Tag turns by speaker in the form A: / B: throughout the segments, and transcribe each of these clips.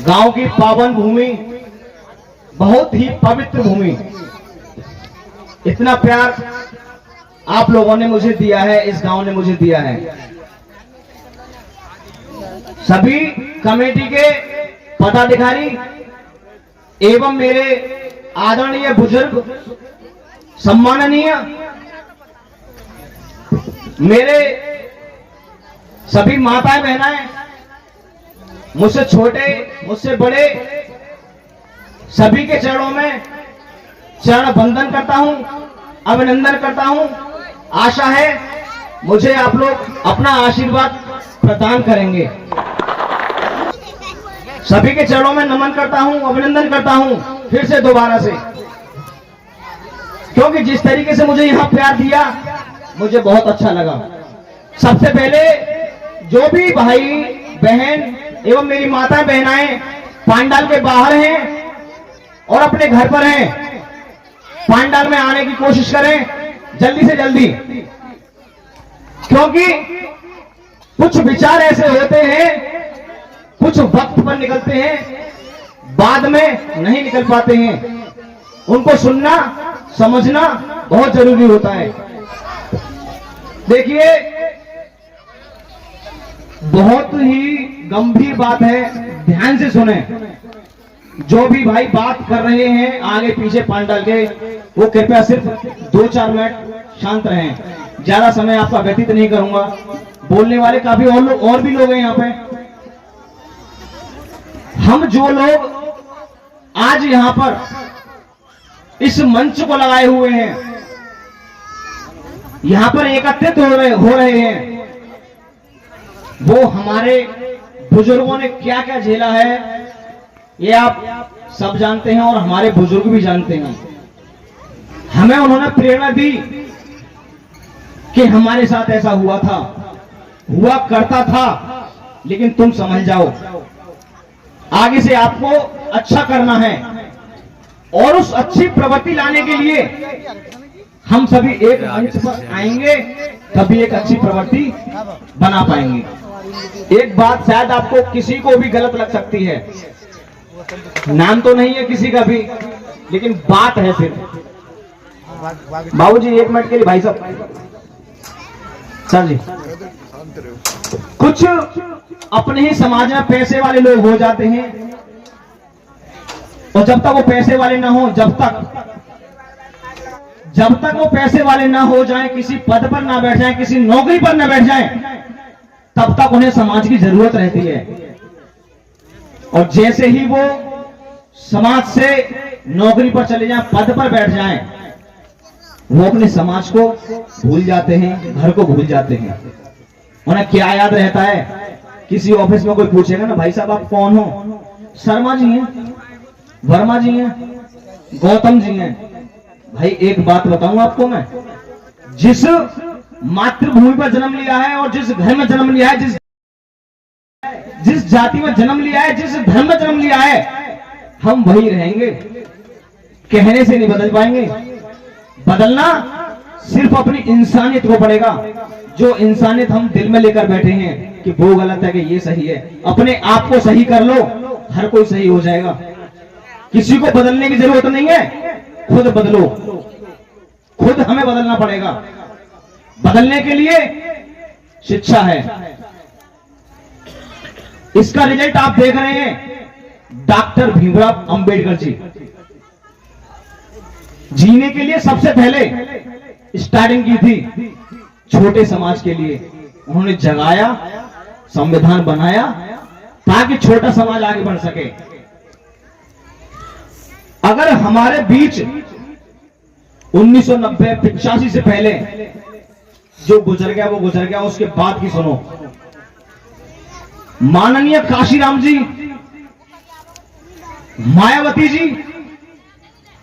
A: गांव की पावन भूमि, बहुत ही पवित्र भूमि, इतना प्यार आप लोगों ने मुझे दिया है, इस गांव ने मुझे दिया है। सभी कमेटी के पदाधिकारी एवं मेरे आदरणीय बुजुर्ग, सम्माननीय मेरे सभी माताएं बहनाएं, मुझसे छोटे मुझसे बड़े, सभी के चरणों में चरण वंदन करता हूं, अभिनंदन करता हूं। आशा है मुझे आप लोग अपना आशीर्वाद प्रदान करेंगे। सभी के चरणों में नमन करता हूं, अभिनंदन करता हूं फिर से दोबारा से, क्योंकि जिस तरीके से मुझे यहां प्यार दिया मुझे बहुत अच्छा लगा। सबसे पहले जो भी भाई बहन एवं मेरी माताएं बहनाएं पांडाल के बाहर हैं और अपने घर पर हैं, पांडाल में आने की कोशिश करें जल्दी से जल्दी, क्योंकि कुछ विचार ऐसे होते हैं, कुछ वक्त पर निकलते हैं, बाद में नहीं निकल पाते हैं। उनको सुनना समझना बहुत जरूरी होता है। देखिए, बहुत ही गंभीर बात है, ध्यान से सुने। जो भी भाई बात कर रहे हैं आगे पीछे पांडाल के, वो कृपया सिर्फ 2-4 मिनट शांत रहें। ज्यादा समय आपका व्यतीत नहीं करूंगा। बोलने वाले काफी और भी लोग हैं यहाँ पे। हम जो लोग आज यहाँ पर इस मंच को लगाए हुए हैं, यहाँ पर एकत्रित हो रहे हैं, वो हमारे बुजुर्गों ने क्या क्या झेला है ये आप सब जानते हैं और हमारे बुजुर्ग भी जानते हैं। हमें उन्होंने प्रेरणा दी कि हमारे साथ ऐसा हुआ था, हुआ करता था, लेकिन तुम समझ जाओ आगे से आपको अच्छा करना है, और उस अच्छी प्रवृत्ति लाने के लिए हम सभी एक मंच पर आएंगे, तभी एक अच्छी प्रवृत्ति बना पाएंगे। एक बात शायद आपको किसी को भी गलत लग सकती है, नाम तो नहीं है किसी का भी, लेकिन बात है सिर्फ। बाबूजी 1 मिनट के लिए, भाई साहब, सर जी, कुछ अपने ही समाज में पैसे वाले लोग हो जाते हैं, और जब तक वो पैसे वाले ना हो, जब तक वो पैसे वाले ना हो जाएं, किसी पद पर ना बैठ जाएं, किसी नौकरी पर ना बैठ जाएं, तब तक उन्हें समाज की जरूरत रहती है। और जैसे ही वो समाज से नौकरी पर चले जाएं, पद पर बैठ जाएं, वो अपने समाज को भूल जाते हैं, घर को भूल जाते हैं। उन्हें क्या याद रहता है? किसी ऑफिस में कोई पूछेगा ना, भाई साहब आप कौन हो? शर्मा जी हैं, वर्मा जी हैं, गौतम जी हैं। भाई एक बात बताऊं आपको मैं, जिस मातृभूमि पर जन्म लिया है और जिस घर में जन्म लिया है, जिस जाति में जन्म लिया है, जिस धर्म में जन्म लिया है, हम वही रहेंगे। कहने से नहीं बदल पाएंगे। बदलना सिर्फ अपनी इंसानियत को पड़ेगा। जो इंसानियत हम दिल में लेकर बैठे हैं कि वो गलत है कि ये सही है, अपने आप को सही कर लो, हर कोई सही हो जाएगा। किसी को बदलने की जरूरत नहीं है, खुद बदलो। खुद हमें बदलना पड़ेगा। बदलने के लिए शिक्षा है। इसका रिजल्ट आप देख रहे हैं। डॉक्टर भीमराव अंबेडकर जी जीने के लिए सबसे पहले स्टार्टिंग की थी छोटे समाज के लिए। उन्होंने जगाया, संविधान बनाया ताकि छोटा समाज आगे बढ़ सके। अगर हमारे बीच 1990-85 से पहले जो गुजर गया वो गुजर गया, उसके बाद की सुनो। माननीय काशीराम जी, मायावती जी,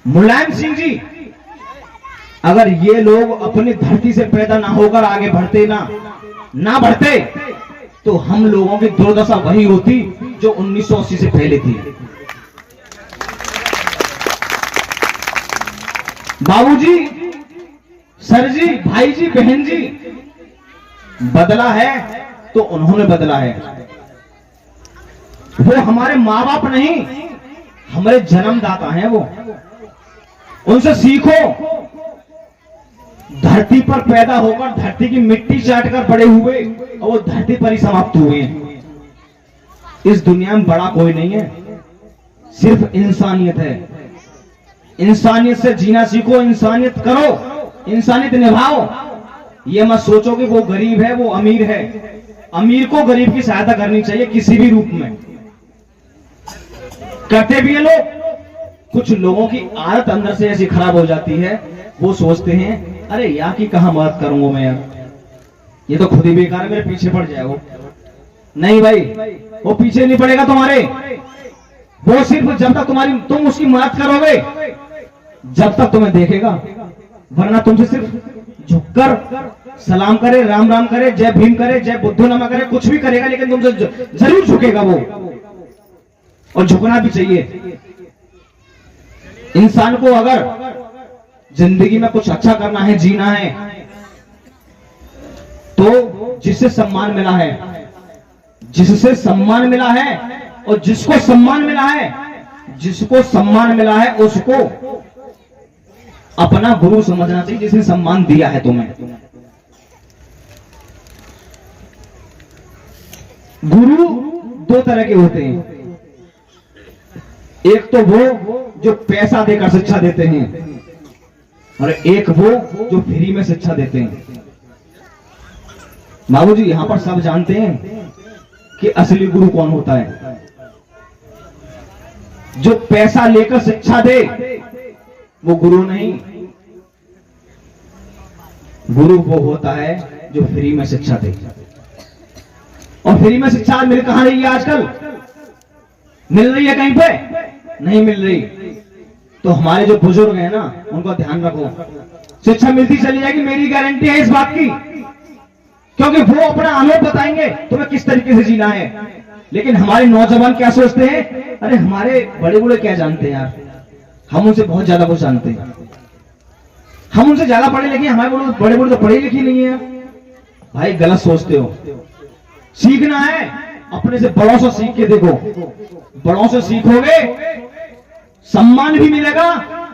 A: मुलायम सिंह जी, अगर ये लोग अपनी धरती से पैदा ना होकर आगे बढ़ते ना बढ़ते, तो हम लोगों की दुर्दशा वही होती जो 1980 से पहले थी। बाबूजी, सर जी, भाई जी, बहन जी, बदला है तो उन्होंने बदला है। वो हमारे माँ बाप नहीं, हमारे जन्मदाता हैं वो। उनसे सीखो। धरती पर पैदा होकर धरती की मिट्टी चाटकर बड़े हुए और वो धरती पर ही समाप्त हुए हैं। इस दुनिया में बड़ा कोई नहीं है, सिर्फ इंसानियत है। इंसानियत से जीना सीखो, इंसानियत करो, इंसानियत निभाओ। ये मत सोचो कि वो गरीब है, वो अमीर है। अमीर को गरीब की सहायता करनी चाहिए किसी भी रूप में। करते भी है लोग। कुछ लोगों की आदत अंदर से ऐसी खराब हो जाती है, वो सोचते हैं अरे यार की कहां मदद करूंगा मैं यार, ये तो खुद ही बेकार है, मेरे पीछे पड़ जाए वो। नहीं भाई, वो पीछे नहीं पड़ेगा तुम्हारे। वो सिर्फ जब तक तुम उसकी मदद करोगे जब तक तुम्हें देखेगा, वरना तुमसे सिर्फ झुककर सलाम करे, राम राम करे, जय भीम करे, जय बुद्धो नमा करे, कुछ भी करेगा, लेकिन तुमसे जरूर झुकेगा वो। और झुकना भी चाहिए। इंसान को अगर जिंदगी में कुछ अच्छा करना है, जीना है, तो जिससे सम्मान मिला है, जिससे सम्मान मिला है और जिसको सम्मान मिला है, जिसको सम्मान मिला है उसको अपना गुरु समझना चाहिए, जिसने सम्मान दिया है तुम्हें। गुरु दो तरह के होते हैं। एक तो वो जो पैसा देकर शिक्षा देते हैं और एक वो जो फ्री में शिक्षा देते हैं। बाबूजी, यहां पर सब जानते हैं कि असली गुरु कौन होता है। जो पैसा लेकर शिक्षा दे वो गुरु नहीं, गुरु वो होता है जो फ्री में शिक्षा दे। और फ्री में शिक्षा मिल कहां रही है आजकल? मिल रही है कहीं पे? नहीं मिल रही। तो हमारे जो बुजुर्ग हैं ना, उनको ध्यान रखो, शिक्षा मिलती चली जाएगी, मेरी गारंटी है इस बात की। क्योंकि वो अपना अनुभव बताएंगे तुम्हें किस तरीके से जीना है। लेकिन हमारे नौजवान क्या सोचते हैं, अरे हमारे बड़े बूढ़े क्या जानते हैं यार, हम उनसे बहुत ज्यादा कुछ जानते हैं, हम उनसे ज्यादा पढ़े लिखे, हमारे बड़े बूढ़े तो पढ़े लिखे नहीं है। भाई गलत सोचते हो। सीखना है अपने से बड़ों से सीख के देखो। बड़ों से सीखोगे सम्मान भी मिलेगा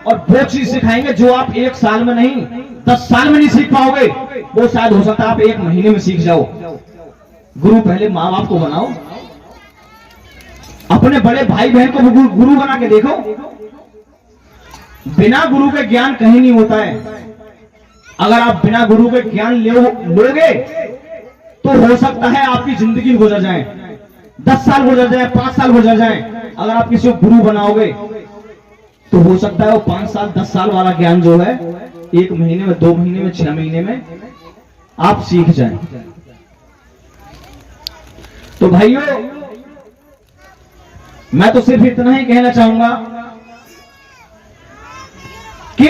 A: और वो चीज सिखाएंगे जो आप 1 साल में नहीं 10 साल में नहीं सीख पाओगे, वो शायद हो सकता है आप 1 महीने में सीख जाओ। गुरु पहले माँ बाप को बनाओ, अपने बड़े भाई बहन को गुरु बना के देखो। बिना गुरु के ज्ञान कहीं नहीं होता है। अगर आप बिना गुरु के ज्ञान लोगे तो हो सकता है आपकी जिंदगी गुजर जाए, 10 साल गुजर जाए, 5 साल गुजर जाए। अगर आप किसी को गुरु बनाओगे तो हो सकता है वो 5 साल 10 साल वाला ज्ञान जो है 1 महीने में, 2 महीने में, 6 महीने में आप सीख जाएं। तो भाइयों, मैं तो सिर्फ इतना ही कहना चाहूंगा कि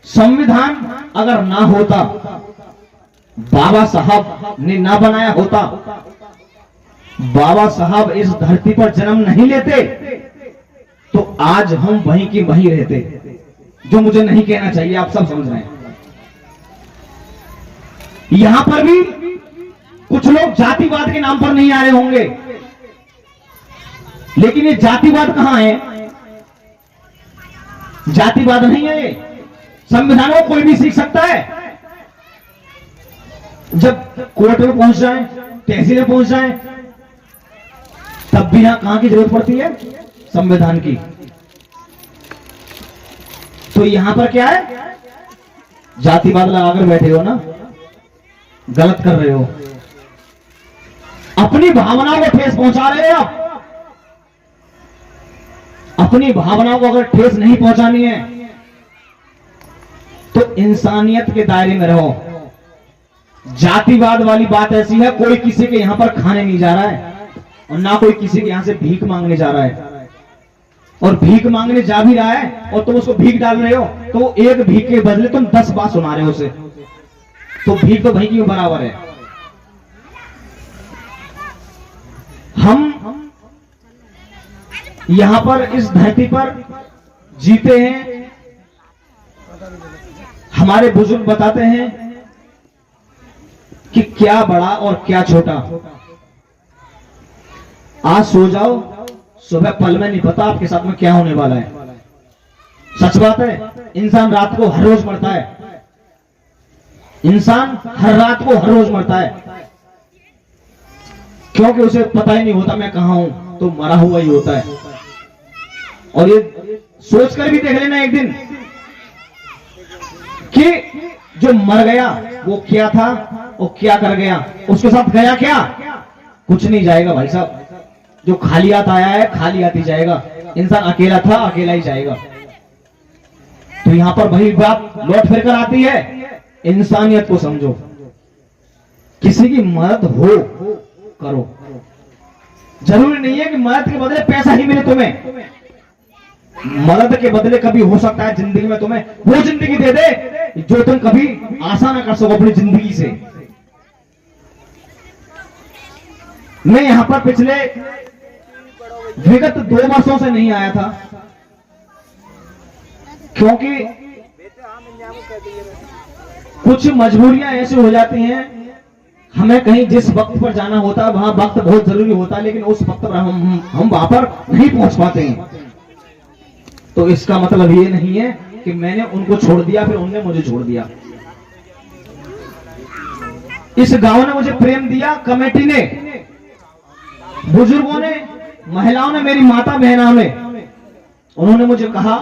A: संविधान अगर ना होता, बाबा साहब ने ना बनाया होता, बाबा साहब इस धरती पर जन्म नहीं लेते, तो आज हम वहीं की वहीं रहते। जो मुझे नहीं कहना चाहिए, आप सब समझ रहे हैं। यहां पर भी कुछ लोग जातिवाद के नाम पर नहीं आ रहे होंगे, लेकिन ये जातिवाद कहां है? जातिवाद नहीं है ये। संविधान को कोई भी सीख सकता है। जब कोर्ट में पहुंच जाए, तहसील में पहुंच जाए, तब भी यहां कहां की जरूरत पड़ती है? संविधान की। तो यहां पर क्या है? जातिवाद लगाकर बैठे हो ना, गलत कर रहे हो। अपनी भावनाओं को ठेस पहुंचा रहे हो आप। अपनी भावनाओं को अगर ठेस नहीं पहुंचानी है तो इंसानियत के दायरे में रहो। जातिवाद वाली बात ऐसी है, कोई किसी के यहां पर खाने नहीं जा रहा है और ना कोई किसी के यहां से भीख मांगने जा रहा है। और भीख मांगने जा भी रहा है और तुम उसको भीख डाल रहे हो, तो एक भीख के बदले तुम 10 बात सुना रहे हो उसे, तो भीख तो वहीं की बराबर है। हम यहां पर इस धरती पर जीते हैं। हमारे बुजुर्ग बताते हैं कि क्या बड़ा और क्या छोटा। आज सो जाओ, सुबह पल में नहीं पता आपके साथ में क्या होने वाला है। सच बात है, इंसान रात को हर रोज मरता है, इंसान हर रात को हर रोज मरता है, क्योंकि उसे पता ही नहीं होता मैं कहां हूं, तो मरा हुआ ही होता है। और ये सोचकर भी देख लेना एक दिन कि जो मर गया वो क्या था और क्या कर गया, उसके साथ गया क्या, कुछ नहीं जाएगा भाई साहब। जो खाली हाथ आया है खाली हाथ ही जाएगा, इंसान अकेला था अकेला ही जाएगा। तो यहां पर वही बात लौट फिर कर आती है, इंसानियत को समझो, किसी की मदद हो करो। जरूरी नहीं है कि मदद के बदले पैसा ही मिले तुम्हें, मदद के बदले कभी हो सकता है जिंदगी में तुम्हें वो जिंदगी दे दे जो तुम कभी आशा ना कर सको अपनी जिंदगी से। मैं यहां पर पिछले विगत 2 वर्षों से नहीं आया था, क्योंकि कुछ मजबूरियां ऐसी हो जाती हैं, हमें कहीं जिस वक्त पर जाना होता है वहां वक्त बहुत जरूरी होता है, लेकिन उस वक्त पर हम वहां पर नहीं पहुंच पाते हैं। तो इसका मतलब ये नहीं है कि मैंने उनको छोड़ दिया फिर उन्होंने मुझे छोड़ दिया। इस गांव ने मुझे प्रेम दिया, कमेटी ने, बुजुर्गों ने, महिलाओं ने, मेरी माता बहनों ने, उन्होंने मुझे कहा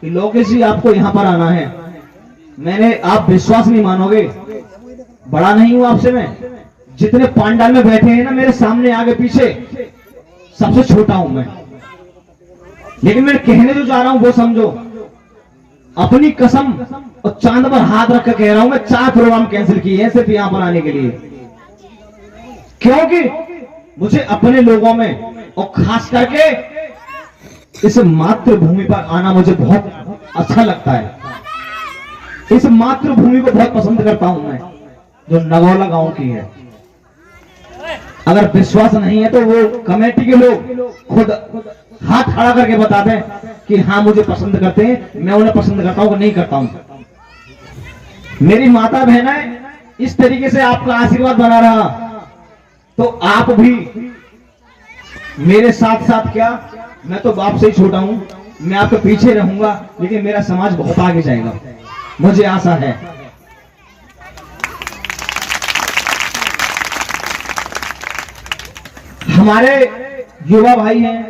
A: कि लोकेश जी आपको यहां पर आना है। मैंने, आप विश्वास नहीं मानोगे, बड़ा नहीं हूं आपसे मैं, जितने पांडाल में बैठे हैं ना मेरे सामने आगे पीछे, सबसे छोटा हूं मैं। लेकिन मैं कहने जो जा रहा हूं वो समझो, अपनी कसम और चांद पर हाथ रख कर कह रहा हूं, मैं 4 प्रोग्राम कैंसिल किए हैं सिर्फ यहां पर आने के लिए, क्योंकि मुझे अपने लोगों में और खास करके इस मातृभूमि पर आना मुझे बहुत अच्छा लगता है। इस मातृभूमि को बहुत पसंद करता हूं मैं, जो नगौला गांव की है। अगर विश्वास नहीं है तो वो कमेटी के लोग खुद हाथ खड़ा करके बता दें कि हाँ मुझे पसंद करते हैं, मैं उन्हें पसंद करता हूं कि नहीं करता हूं। मेरी माता बहनें, इस तरीके से आपका आशीर्वाद बना रहा तो आप भी मेरे साथ साथ क्या, मैं तो बाप से ही छोटा हूं, मैं आपके पीछे रहूंगा, लेकिन मेरा समाज बहुत आगे जाएगा, मुझे आशा है। हमारे युवा भाई हैं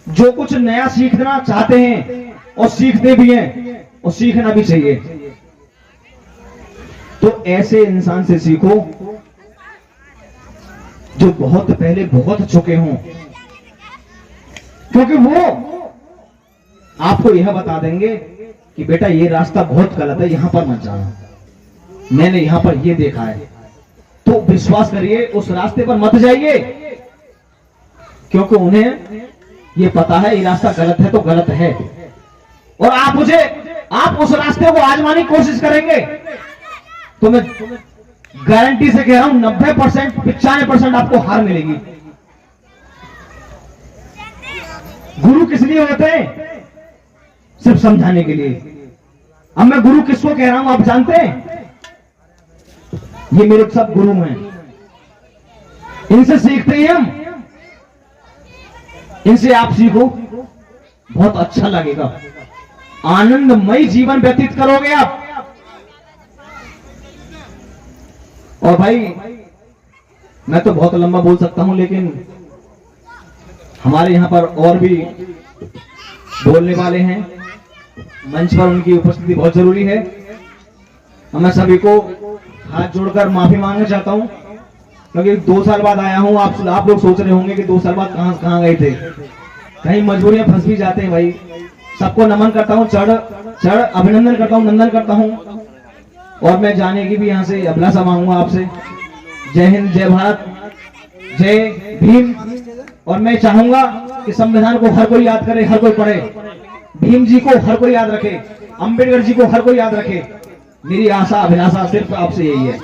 A: जो कुछ नया सीखना चाहते हैं और सीखते भी हैं और सीखना भी चाहिए, तो ऐसे इंसान से सीखो जो बहुत पहले बहुत चुके हों, क्योंकि वो आपको यह बता देंगे कि बेटा ये रास्ता बहुत गलत है, यहां पर मत जाना, मैंने यहां पर ये देखा है। तो विश्वास करिए उस रास्ते पर मत जाइए, क्योंकि उन्हें ये पता है ये रास्ता गलत है तो गलत है, और आप उस रास्ते को आजमाने की कोशिश करेंगे तो मैं गारंटी से कह रहा हूं 90%, 95% आपको हार मिलेगी। गुरु किस लिए होते हैं? सिर्फ समझाने के लिए। अब मैं गुरु किसको कह रहा हूं आप जानते हैं? ये मेरे सब गुरु हैं, इनसे सीखते हैं हम, इनसे आप सीखो, बहुत अच्छा लगेगा, आनंदमय जीवन व्यतीत करोगे आप। और भाई मैं तो बहुत लंबा बोल सकता हूं, लेकिन हमारे यहां पर और भी बोलने वाले हैं, मंच पर उनकी उपस्थिति बहुत जरूरी है। मैं सभी को हाथ जोड़कर माफी मांगना चाहता हूं, क्योंकि 2 साल बाद आया हूं। आप लोग सोच रहे होंगे कि 2 साल बाद कहां गए थे, कहीं मजबूरियां फंस भी जाते हैं भाई। सबको नमन करता हूं, चढ़ अभिनंदन करता हूं, नंदन करता हूं, और मैं जाने की भी यहां से अभिलाषा मांगूंगा आपसे। जय हिंद, जय भारत, जय भीम। और मैं चाहूंगा कि संविधान को हर कोई याद करे, हर कोई पढ़े, भीम जी को हर कोई याद रखे, अंबेडकर जी को हर कोई याद रखे। मेरी आशा अभिलाषा सिर्फ आपसे यही है।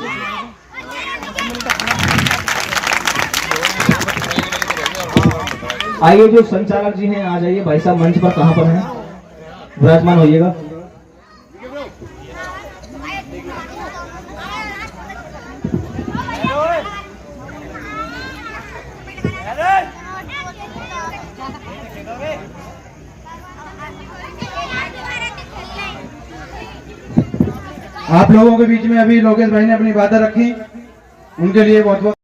A: आइए जो संचालक जी हैं आ जाइए, भाई साहब मंच पर कहां पर हैं, विराजमान होइएगा।
B: आप लोगों के बीच में अभी लोकेश भाई ने अपनी बातें रखी, उनके लिए बहुत बहुत